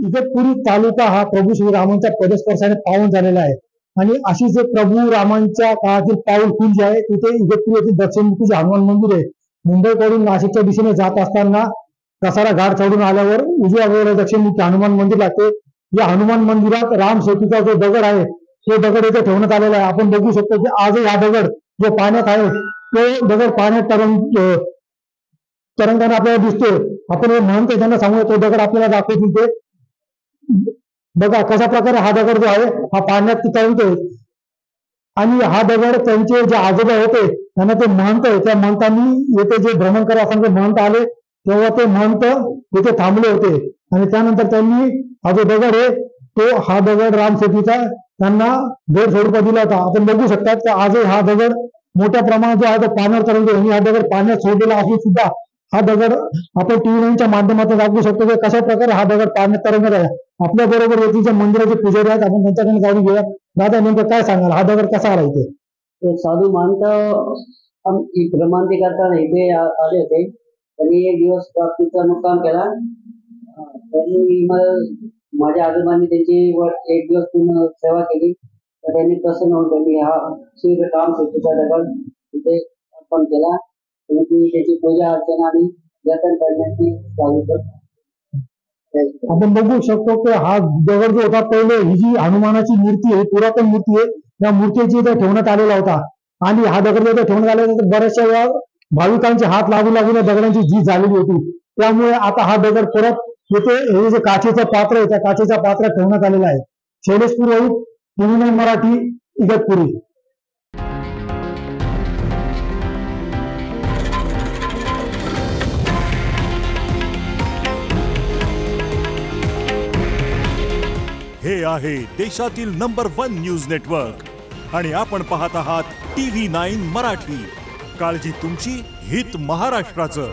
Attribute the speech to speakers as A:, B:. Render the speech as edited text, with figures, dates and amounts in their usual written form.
A: इगतपुरी तालुका हा प्रभू श्रीरामांच्या पदस्पर्शाने पावन झालेला आहे आणि अशी जे प्रभू रामांच्या काळातील पाऊलखुण जे आहे तिथे इगतपुरी येथील दक्षिणमुखी जे हनुमान मंदिर आहे, मुंबईकडून नाशिकच्या दिशेने जात असताना कसारा घाट चढून आल्यावर उजव्या बाजूला दक्षिणमुखी हनुमान मंदिर लागते. या हनुमान मंदिरात राम सेतूचा जो दगड आहे तो दगड इथे ठेवण्यात आलेला आहे. आपण बघू शकतो की आजही हा दगड जो पाण्यात आहे तो दगड पाण्यात तरंगताना आपल्याला दिसतोय. आपण हे म्हणतो त्यांना सांगूया तो दगड आपल्याला दाखवतील ते बघा कशा प्रकारे हा दगड जो आहे हा पाण्यात तरंगतोय. आणि हा दगड त्यांचे जे आजोबा होते त्यांना ते महंत आहे, त्या महंतांनी येथे जे भ्रमण करा असताना महंत आले तेव्हा ते महंत येथे थांबले होते आणि त्यानंतर त्यांनी हा जो दगड आहे तो हा दगड राम सेतूचा त्यांना भेट स्वरूपात दिला होता. आपण बघू शकतात की आजही हा दगड मोठ्या प्रमाणात जो आहे तो पाण्यावर तरंगतो आणि हा दगड पाण्यात सोडलेला असून सुद्धा हा दगड आपण टीव्हीच्या माध्यमातून दाखवू शकतो की कशा प्रकारे हा दगड पाण्यात तरंगत आहे. आपल्या बरोबर येथील मंदिराचे पुजारी आहेत, आपण त्यांच्याकडे जाऊन घेऊया. दादा नेमकं काय सांगाल, हा दगड कसा आला इथे?
B: साधू महंत भ्रमंती करताना इथे आले होते. त्यांनी एक दिवस प्राप्तीचा मुक्काम केला. त्यांनी माझ्या आजोबांनी त्यांची एक दिवस पूर्ण सेवा केली. तर त्यांनी प्रसन्न होऊन त्यांनी हा श्री राम सेतूचा दगड तिथे अर्पण केला. त्याची पूजा अर्चना आणि जतन करण्याची सांगितलं.
A: आपण बघू शकतो की हा दगड जो होता पहिले ही जी हनुमानाची मूर्ती आहे, पुरातन मूर्ती आहे, त्या मूर्तीची इथे ठेवण्यात आलेला होता आणि हा दगड इथे ठेवण्यात आलेला होता. बऱ्याचशा वेळा भाविकांचे हात लागून या दगडांची झीज झालेली होती. त्यामुळे आता हा दगड परत येथे हे जे काचेचं पात्र आहे त्या काचेच्या पात्रात ठेवण्यात आलेला आहे. शैलेश पुरोहित, टीव्ही मराठी, इगतपुरी.
C: हे आहे देशातील नंबर 1 न्यूज नेटवर्क आणि आपण पाहत आहात TV9 मराठी. काळजी तुमची, हित महाराष्ट्राचं.